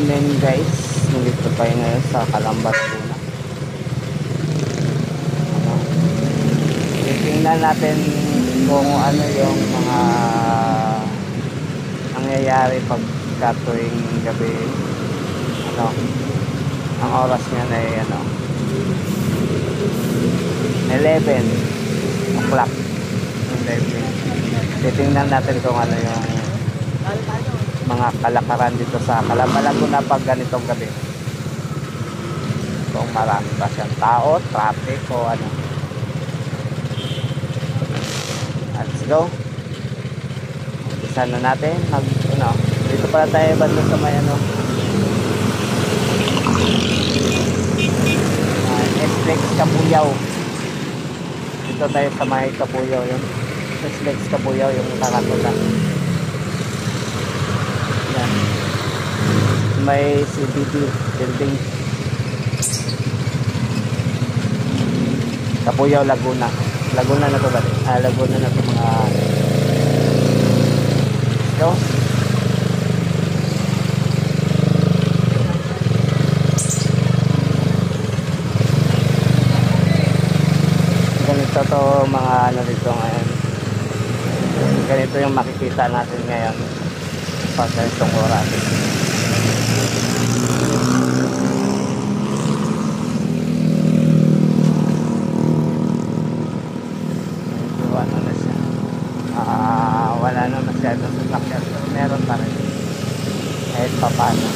morning guys, nandito tayo ngayon sa Calamba, Laguna. Titingnan natin kung ano yung mga nangyayari pagka tuwing gabi. Ang oras niya ay 11 o'clock. Titingnan natin kung ano yung mga kalakaran dito sa Calamba, Laguna pag ganitong gabi. Kung marami ba siyang tao, traffic o ano. Let's go. Isa na natin dito pala tayo banda sa may SLEX Cabuyao. Dito tayo sa may Cabuyao, yung SLEX Cabuyao, yung kakatula. Yan. May CBD building. Cabuyao, Laguna. Laguna na to ba? Laguna na to mga so, ganito to mga dito ngayon. Ganito yung makikita natin ngayon pag ganitong oras. Wala na masyadong sasakyan, pero meron pa rin kahit pa paano.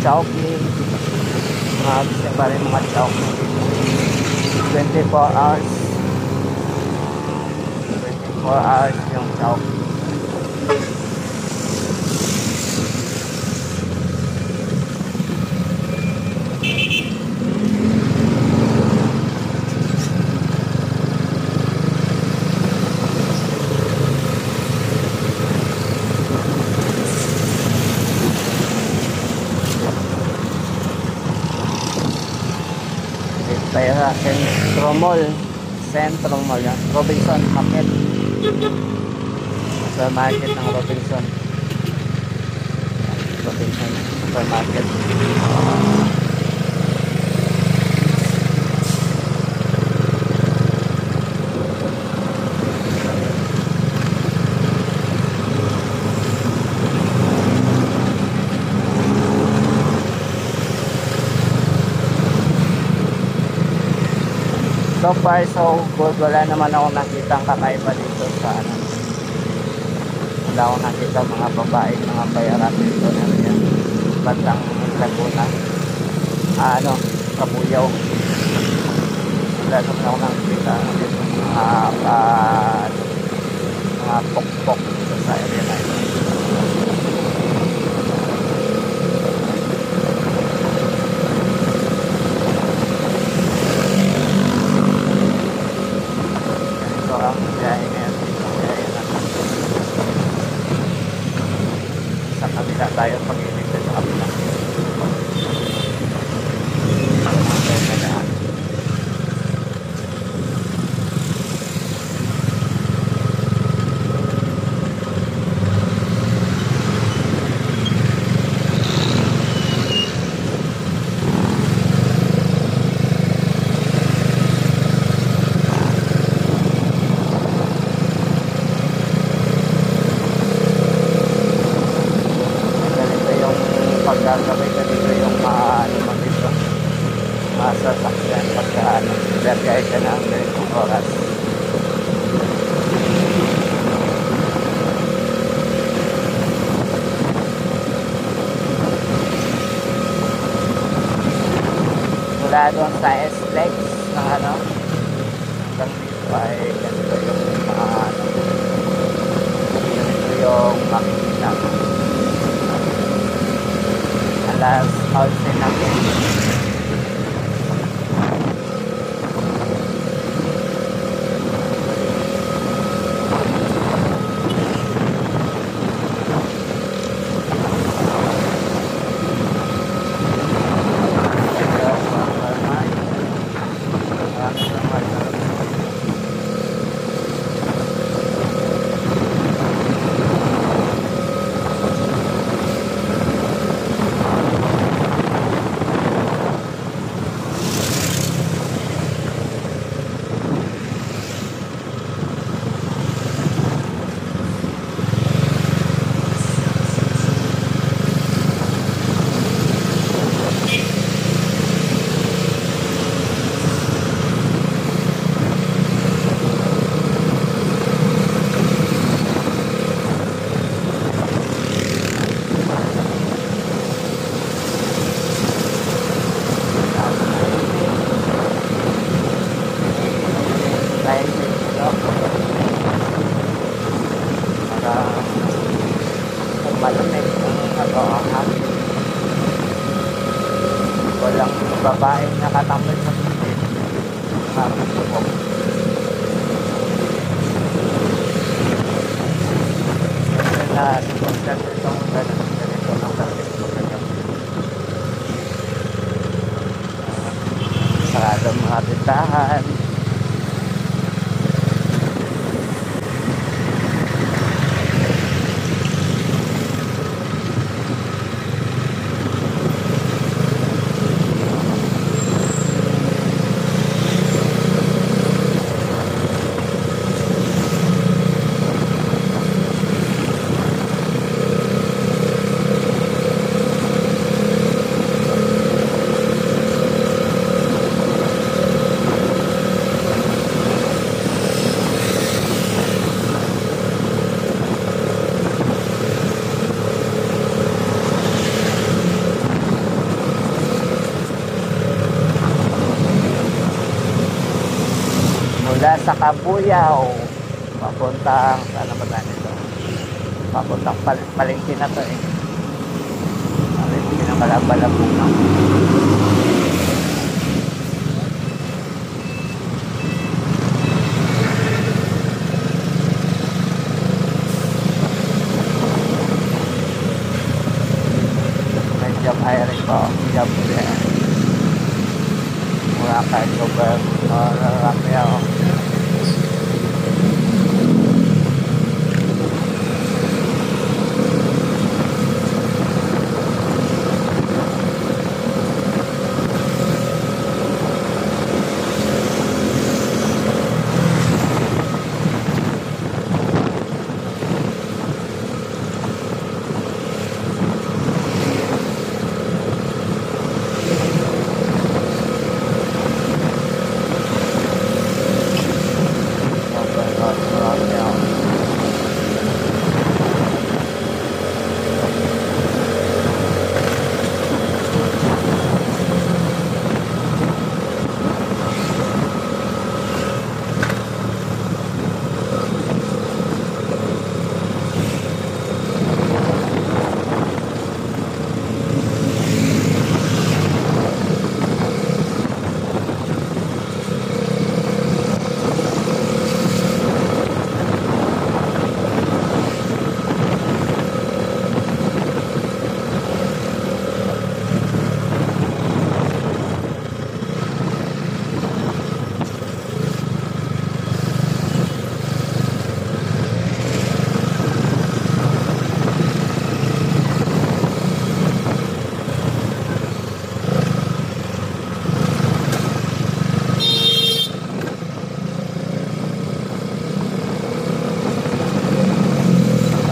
Chowking, gusto pa rin mga chowking 24 hours yung chowking. Tayo sa Centro Mall yan. Robinson Market. Sa market ng Robinson Supermarket. So far so good, wala naman akong nakitang kakaiba dito sa wala akong nakita mga babae, mga bayaran dito na bandang Laguna, Cabuyao. Wala naman akong nakita dito mga pokpok dito sa area na ito. Sa kabila tayo pag-ibig sa kabila. Pagkakabay ka dito yung dito masasakyan pagka bergay ka na ang ganitong oras. Mula doon sa SLEX ng hanggang dito ay ganito yung ganito yung makikita. Alas 11 natin. lubog. Na sipagkat itong ganito ng service maganda. Sarado mga tindahan. Mula sa Cabuyao papuntang saan ba tayo nito? Papuntang palengke na to eh. Palengke ng Balabunang. May job hiring po. Job here. Mura kahit governor Rapio.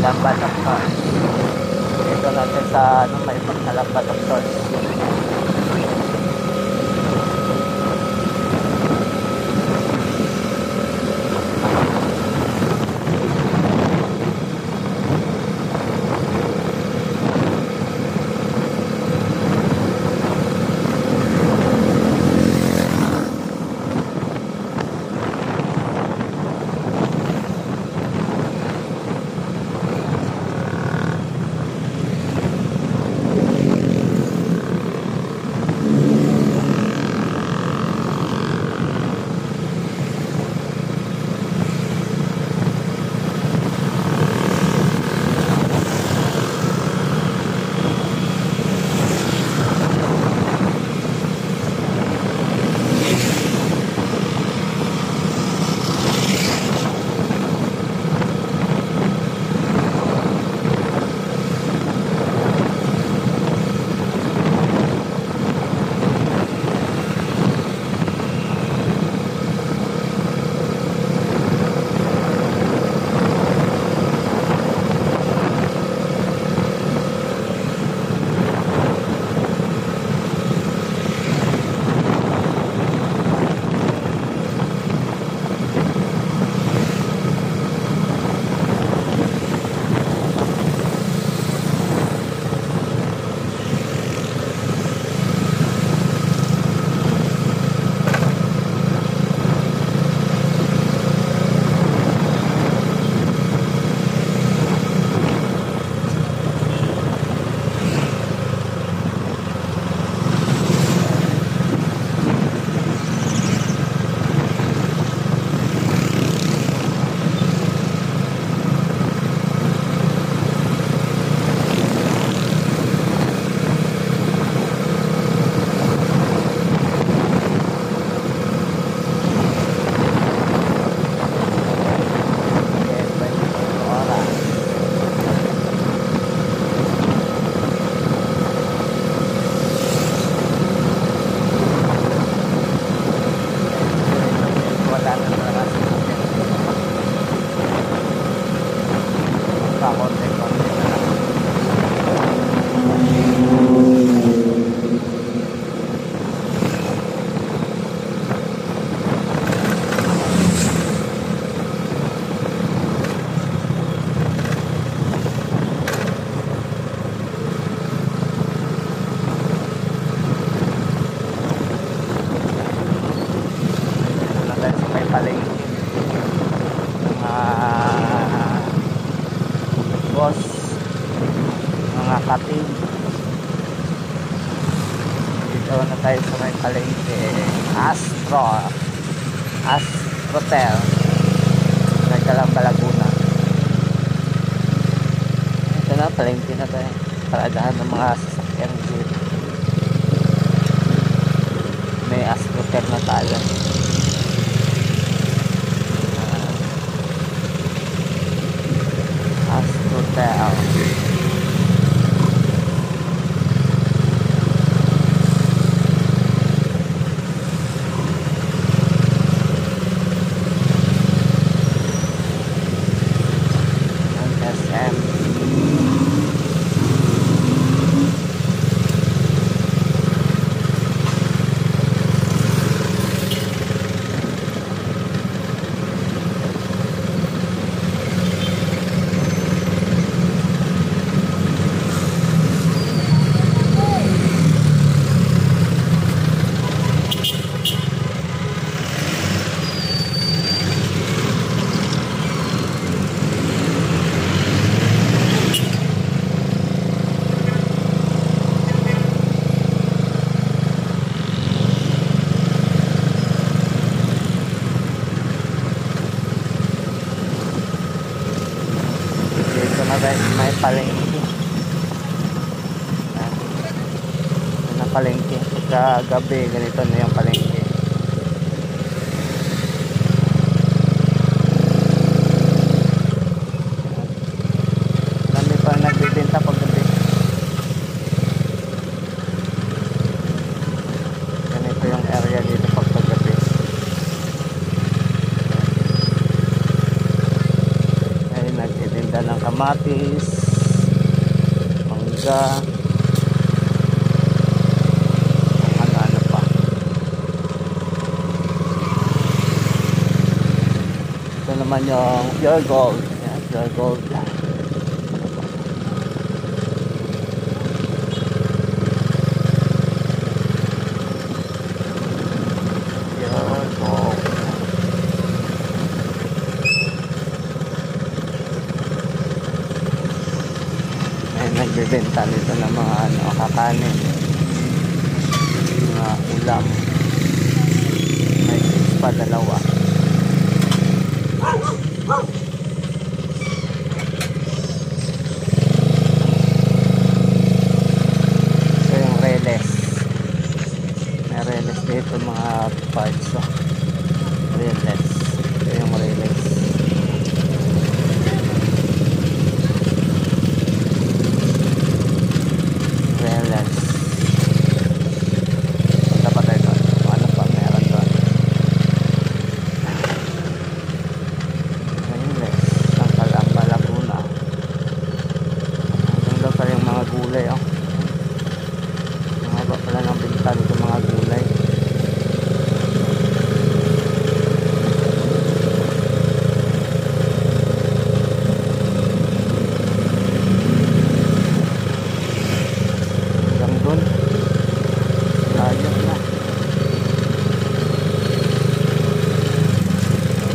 Kalamba Doctor. Dito natin sa may Kalamba Doctor. palengke, mga boss, mga kating. Dito na tayo sa may palengke, Astrotel, may Calamba, Laguna. Ito na, palengke na tayo, paradahan ng mga sasakyan dito. May Astrotel na tayo. Astrotel. SM. May palengke. Ito na palengke. Kagabi, ganito na yung palengke. Dami pa nagbibenta pag gabi. Ganito yung area dito pag gabi. Ay, nagtitinda ng kamatis, mangga, ano pa. Ito naman yung pure gold. Yan, pure gold. Pure gold. Nagbebenta nito ng mga kakanin, mga ulam. May fish pa, dalawa. Ito yung reles. May reles dito, mga parts. Reles. Ito yung reles. Gulay, oh. Mahaba pala ng binta dito mga gulay. Hanggang dun, ayos na.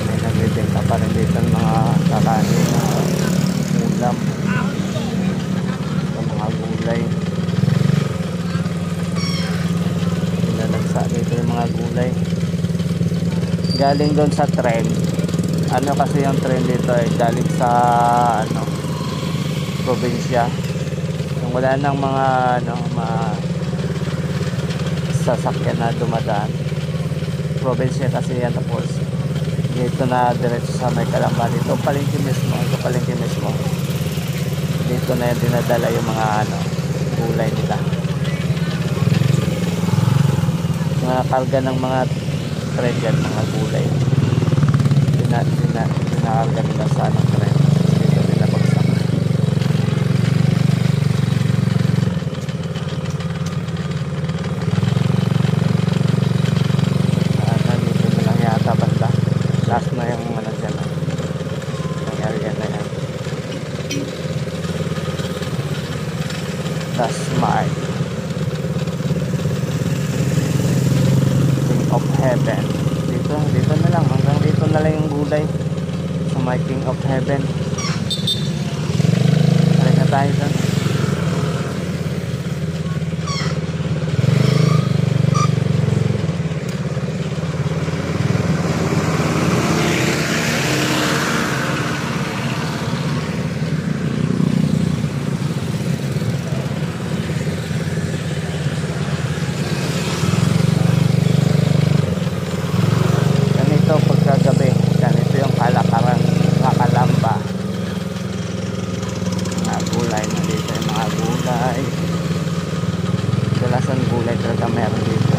May nagbibenta pa rin dito ng mga kakanin, ulam, gulay. Nilalagsa dito yung mga gulay. Galing doon sa trend. Ano kasi yung trend dito ay galing sa probinsya. Yung wala nang mga sasakyan na dumadaan. Probinsya kasi yan, tapos dito na diretso sa may Calamba. Dito palengke mismo. Ito palengke mismo. Dito na yung dinadala yung mga gulay nila. Mga karga ng mga trend yan, mga gulay. Dinakarga nila sa trend. Dito nila bagsak. Dito na lang yata banda. Last na yung dyan. Yung area na yan. That's my King of Heaven. Dito na lang hanggang dito. na lang yung gulay sa my King of Heaven. Balik na tayo doon. Pagkagabi, ganito yung kalakaran, kakalamba na gulay. Nandito yung mga gulay, dalasan gulay talaga meron dito.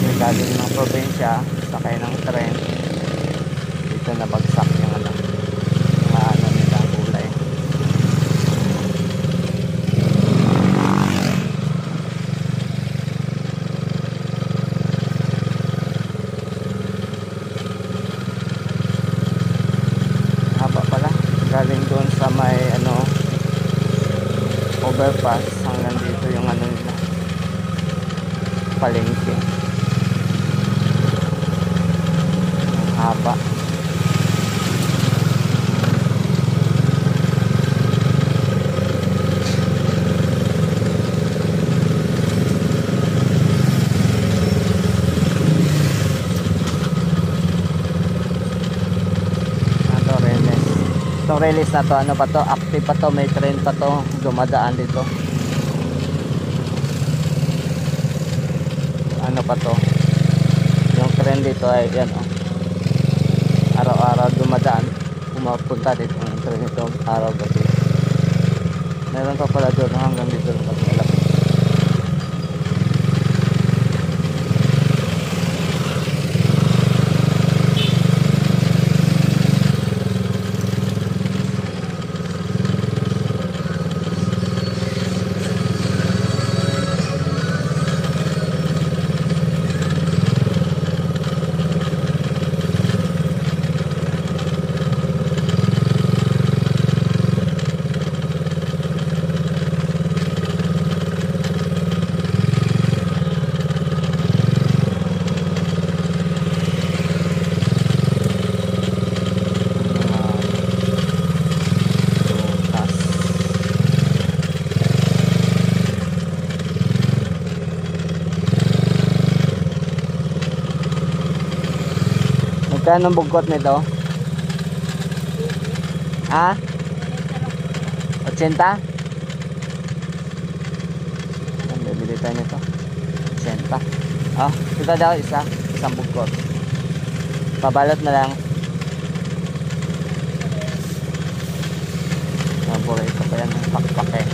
Yung galing ng probinsya, sakay ng tren, dito nabagsak yung ano, mga ano nila gulay. Galing doon sa may ano overpass hanggang dito yung ano nila palengke. Haba. Itong release na to, ano pa to, active pa to, may train pa to dumadaan dito. Ano pa to, yung train dito ay yan oh, araw-araw dumadaan, pumapunta dito yung train dito araw gabi. Meron pa pala doon hanggang dito lang malapit. Magkano ang bugkot nito? Ha? 80? Bibili tayo nito 80. Oh, ito daw isang bugkot. Pabalot na lang. Paborito ko yan, pakpak eh.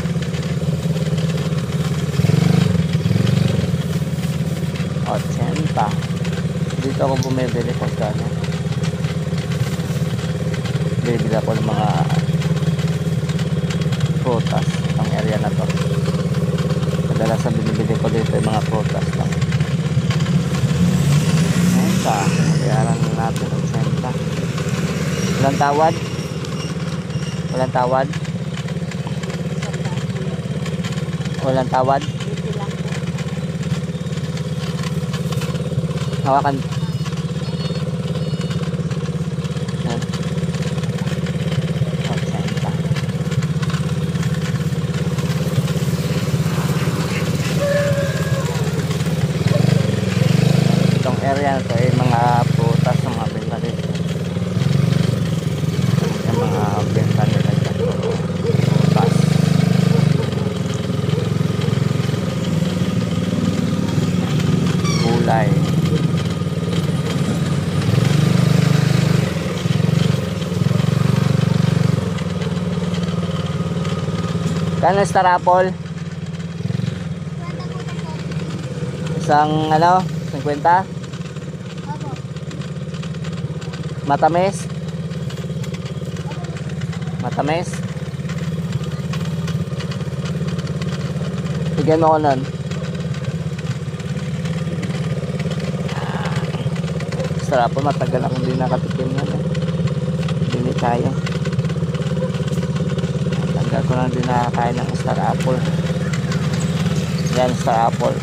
Dito ako bumibili pagkano. Bibili ako ng mga prutas ang area na to. Kadalasan binibili ko dito yung mga prutas lang. Bayaran natin ang senta. Walang tawad? Walang tawad? Walang tawad? Hawakan. Itong area na ito ay mga prutas ng mga benta dito. Yung mga benta nila dyan. Prutas. Gulay. Kano star apple? Isang ano? 50? Matamis? Matamis? Bigyan mo ko nun. Star apple, matagal akong hindi nakatikim yan eh. Hindi kaya. Tagal ko lang din nakakain ng star apple. Yan, star apple.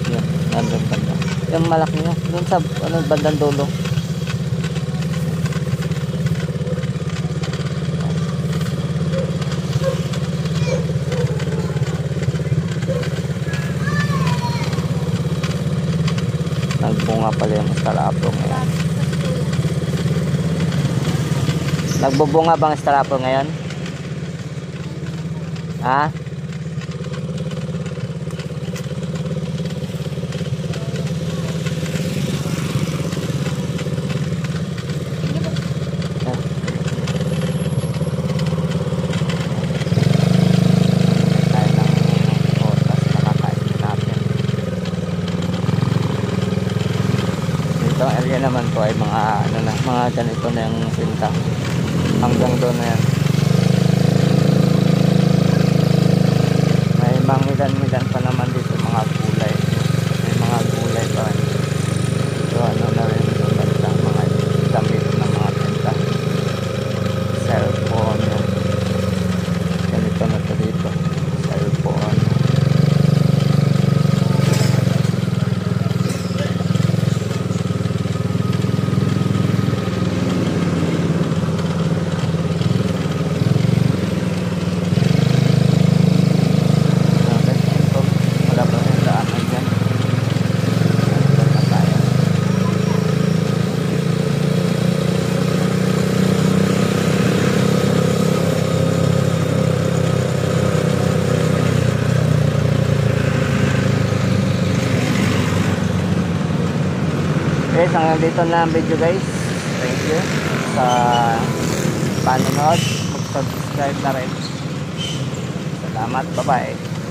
Yan. Nandun banda. Yung malaki nyo. Doon sa ano, bandang dulo. Nagbunga pala yung Star Apple ngayon. Nagbubunga bang Star Apple ngayon? Ha? Itong area naman po ay mga ano na, mga ganito na yung sinta. Hanggang doon na yan. May mangilan-milan pa naman dito mga gulay. May mga gulay pa rin. So ano na rin doon banda, mga damit ng mga tinta. Cellphone yun. Ganito na to dito. Cellphone. Guys, hanggang dito na ang video guys. Thank you sa panonood. Mag-subscribe na rin. Salamat. Bye-bye.